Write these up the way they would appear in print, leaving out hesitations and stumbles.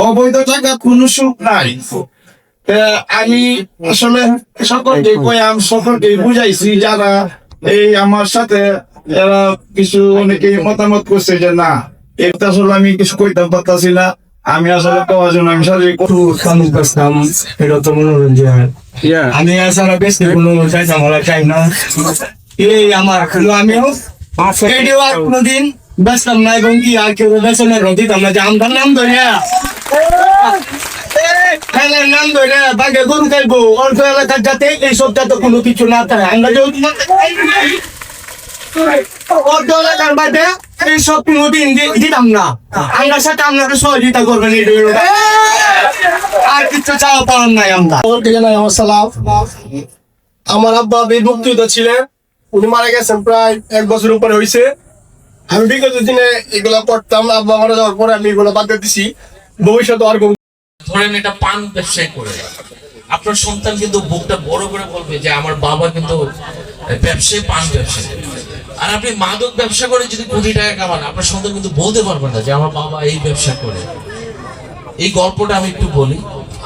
অবৈধ টাকা কোনো সুখ নাই। আমি আসলে সকলকে কয়াম, সকলকে বুঝাইছি যারা এই আমার সাথে এরা কিছু অনেকে মতামত করছে যে না এটা আসলে আমি কিছু কইতে পারতাছি না। আমি আসলে কওয়ার জন্য আমি শারীরিক কামিজ করতাম, এটা তো মনোরঞ্জন। আমি এছাড়া বেশি কোনো চাইতাম ওরা চাই না। এই আমার আমিও এটিও আর কোনোদিন বেচতাম না, এবং কি আর কেউ বেচনের দিতাম না। যে আমদার নাম ধরে খেলার নাম ধরে বাঘে গরু খাইবো, অল্প এলাকার যাতে এইসব যাতে কোনো কিছু না থাকে। আমরা যেহেতু অর্ধ এলাকার বাদে এইসব কোনোদিন দিতাম না। আমরা সাথে আপনারা সহযোগিতা করবেন, আর কিছু চাওয়া পাওয়ার নাই। আমরা আমার সালাম। আমার আব্বা বীর মুক্তিযোদ্ধা ছিলেন, উনি মারা গেছেন প্রায় 1 বছর উপরে হয়েছে। আমি বিগত দিনে এগুলা পড়তাম, আব্বা মারা যাওয়ার পরে আমি এগুলো বাদ দিয়ে দিছি। ভবিষ্যতে আর ধরেন এটা পান ব্যবসায় করে আপনার সন্তান কিন্তু বুকটা বড় করে বলবে যে আমার বাবা কিন্তু ব্যবসায়ী, পান ব্যবসায়ী। আর আপনি মাদক ব্যবসা করে যদি কোটি টাকা কামান, আপনার সন্তান কিন্তু বলতে পারবেন না যে আমার বাবা এই ব্যবসা করে। এই গল্পটা আমি একটু বলি।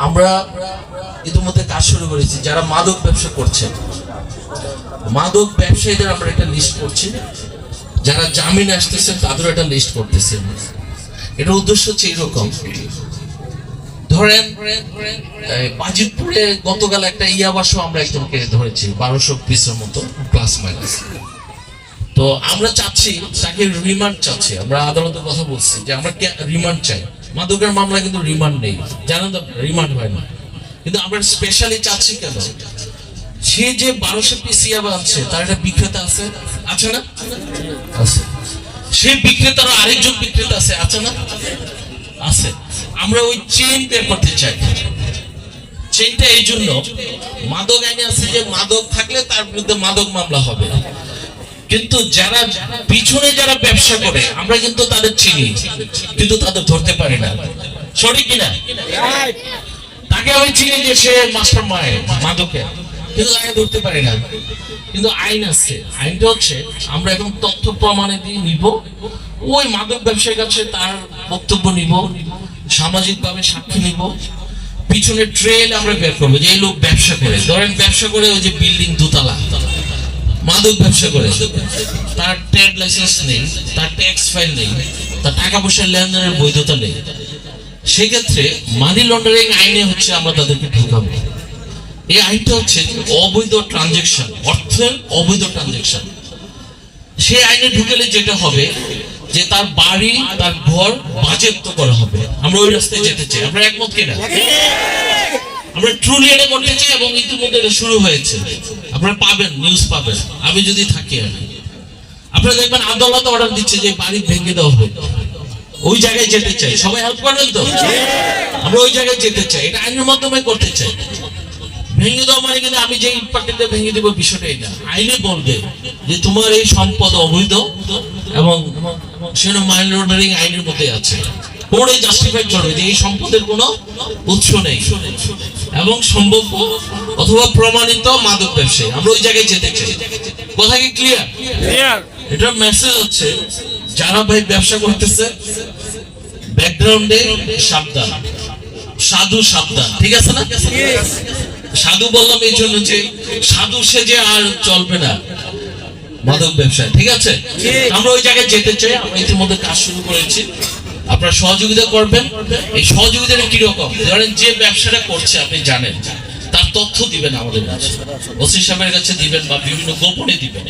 আমরা ইতিমধ্যে কাজ শুরু করেছি যারা মাদক ব্যবসা করছে, মাদক ব্যবসায়ীদের আমরা একটা লিস্ট করছি, যারা জামিনে আসতেছেন তাদের একটা লিস্ট করতেছে। এটার উদ্দেশ্য হচ্ছে এইরকম, ধরেন বাজিতপুরে গতকাল একটা ইয়াবাসও আমরা একজনকে ধরেছি 1200 পিসের মতো প্লাস মাইনাস। তো আমরা চাচ্ছি তাকে রিমান্ড চাচ্ছি, আমরা আদালতে কথা বলছি যে আমরা রিমান্ড চাই। মাদকের মামলা কিন্তু রিমান্ড নেই, জানেন তো, রিমান্ড হয় না। কিন্তু আমরা স্পেশালি চাচ্ছি কেন, সে যে 1200 পিস ইয়াবা আনছে তার একটা বিক্রেতা আছে, আছে না? আছে। সে বিক্রেতার আরেকজন বিক্রেতা আছে, আছে না? আছে। আমরা ওই চেইন বের করতে চাই। চেইনটা এই জন্য, মাদক আইনে আছে যে মাদক থাকলে তার বিরুদ্ধে মাদক মামলা হবে, কিন্তু যারা পিছনে যারা ব্যবসা করে আমরা কিন্তু তাদের চিনি, কিন্তু তাদের ধরতে পারি না। সঠিক কিনা? তাকে আমি চিনি যে সে মাস্টার মাইন্ড মাদকের, কিন্তু তাকে ধরতে পারি না। কিন্তু আইন আছে, আইনটা হচ্ছে আমরা এখন তথ্য প্রমাণে দিয়ে নিব, ওই মাদক ব্যবসায়ীর কাছে তার বক্তব্য নিব, সামাজিক ভাবে সাক্ষী নিব, পিছনে ট্রেল আমরা বের করবো যে এই লোক ব্যবসা করে। ধরেন ব্যবসা করে ওই যে বিল্ডিং দোতলা, মাদক ব্যবসা করে, তার ট্রেড লাইসেন্স নেই, তার ট্যাক্স ফাইল নেই, তার টাকা পয়সার লেনদেনের বৈধতা নেই। সেক্ষেত্রে মানি লন্ডারিং আইনে হচ্ছে আমরা তাদেরকে ঢুকাবো। এই আইনটা হচ্ছে অবৈধ ট্রানজেকশন, অর্থের অবৈধ ট্রানজেকশন। সেই আইনে ঢুকেলে যেটা হবে যে তার বাড়ি, তার ঘর বাজেয়াপ্ত করা হবে। আমরা ওই রাস্তায় যেতে চাই, আমরা একমত কিনা? আমরা ট্রুলি এটা করতে চাই, এবং ইতিমধ্যে এটা শুরু হয়েছে। আপনারা পাবেন, নিউজ পাবেন, আমি যদি থাকি আর আপনারা দেখবেন আদালত অর্ডার দিচ্ছে যে বাড়ি ভেঙে দেওয়া হবে। ওই জায়গায় যেতে চাই, সবাই হেল্প করবেন তো? আমরা ওই জায়গায় যেতে চাই, এটা আইনের মাধ্যমে করতে চাই। ভেঙে দেওয়া মানে কিন্তু আমি যে ইম্পার্টেন্টে ভেঙে দেবো বিষয়টাই না, আইনে বলবে যে তোমার এই সম্পদ অবৈধ এবং সেটা মানি লন্ডারিং আইনের মধ্যে আছে। পরে জাস্টিফাই করবে যে এই সম্পদের কোনো উৎস নেই এবং সম্ভাব্য অথবা প্রমাণিত মাদক ব্যবসায়ী। আমরা ওই জায়গায় যেতে চাই। কথা কি ক্লিয়ার? এটার মেসেজ হচ্ছে যারা ভাই ব্যবসা করতেছে ব্যাকগ্রাউন্ডে সাবধান, সাধু সাবধান, ঠিক আছে না? সাধু বললাম এই জন্য যে সাধু সেজে আর চলবে না মাদক ব্যবসায়, ঠিক আছে? আমরা ওই জায়গায় যেতে চাই। আমরা ইতিমধ্যে কাজ শুরু করেছি, আপনারা সহযোগিতা করবেন। এই সহযোগিতাটা কিরকম? ধরেন যে ব্যবসাটা করছে আপনি জানেন, তার তথ্য দিবেন আমাদের কাছে, ওসি সাহেবের কাছে দিবেন বা বিভিন্ন গোপনে দিবেন।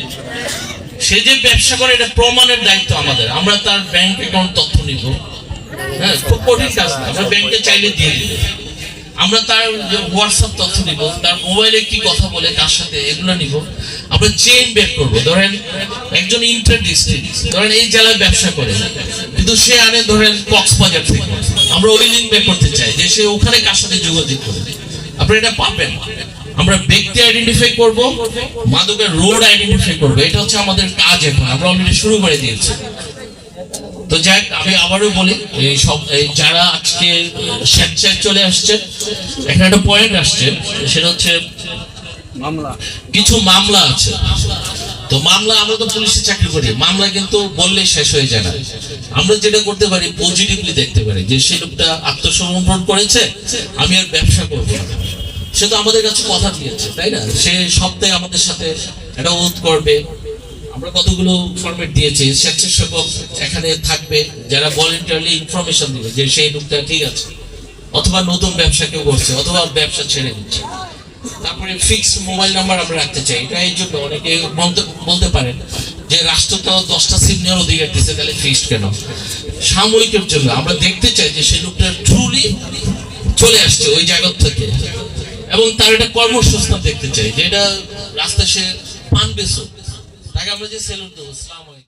সে যে ব্যবসা করে এটা প্রমাণের দায়িত্ব আমাদের। আমরা তার ব্যাংক অ্যাকাউন্ট তথ্য নিব, হ্যাঁ, খুব কঠিন কাজ না, আমরা ব্যাংকে চাইলে দিয়ে দিবে। আমরা তার হোয়াটসঅ্যাপ তথ্য নিব, তার মোবাইলে কি কথা বলে কার সাথে, এগুলো নিব। আমরা চেইন বের করবো। ধরেন একজন ইন্টার ডিস্ট্রিক্ট, ধরেন এই জেলায় ব্যবসা করে, কিন্তু সে আনে ধরেন কক্সবাজার থেকে, আমরা ওই লিঙ্ক বের করতে চাই যে সে ওখানে কার সাথে যোগাযোগ করে। আপনারা এটা পাবেন। আমরা ব্যক্তি আইডেন্টিফাই করব, মাদকের রোড আইডেন্টিফাই করবো। এটা হচ্ছে আমাদের কাজ, এখন আমরা অলরেডি শুরু করে দিয়েছি। তো যাক, আমি আবারও বলি, এই সব যারা আজকে স্বেচ্ছায় চলে আসছে, এখানে একটা পয়েন্ট আসছে, সেটা হচ্ছে কিছু মামলা আছে। তো মামলা, আমরা তো পুলিশে চাকরি করি, মামলা কিন্তু বললে শেষ হয়ে যায় না। আমরা যেটা করতে পারি পজিটিভলি দেখতে পারি যে সেই লোকটা আত্মসমর্পণ করেছে, আমি আর ব্যবসা করবো না। সে তো আমাদের কাছে কথা দিয়েছে, তাই না? সে সপ্তাহে আমাদের সাথে একটা ওত করবে। আমরা কতগুলো ফরম্যাট দিয়েছি, স্বেচ্ছাসেবক এখানে থাকবে যারা ভলেন্টারিলি ইনফরমেশন দিবে যে সেই লোকটা ঠিক আছে, অথবা নতুন ব্যবসা কেউ করছে, অথবা ব্যবসা ছেড়ে দিচ্ছে। তারপরে ফিক্সড মোবাইল নাম্বার আমরা রাখতে চাই। এটা এই জন্য অনেকে বলতে পারেন যে রাষ্ট্র তো 10টা সিম নেওয়ার অধিকার দিচ্ছে, তাহলে ফিক্সড কেন? সাময়িকের জন্য আমরা দেখতে চাই যে সেই লোকটা ট্রুলি চলে আসছে ওই জায়গা থেকে, এবং তার একটা কর্মসংস্থান দেখতে চাই, যে এটা রাস্তায় সে পান বেচো, তাকে আমরা যে সেলুট দেবো, আসসালামু আলাইকুম।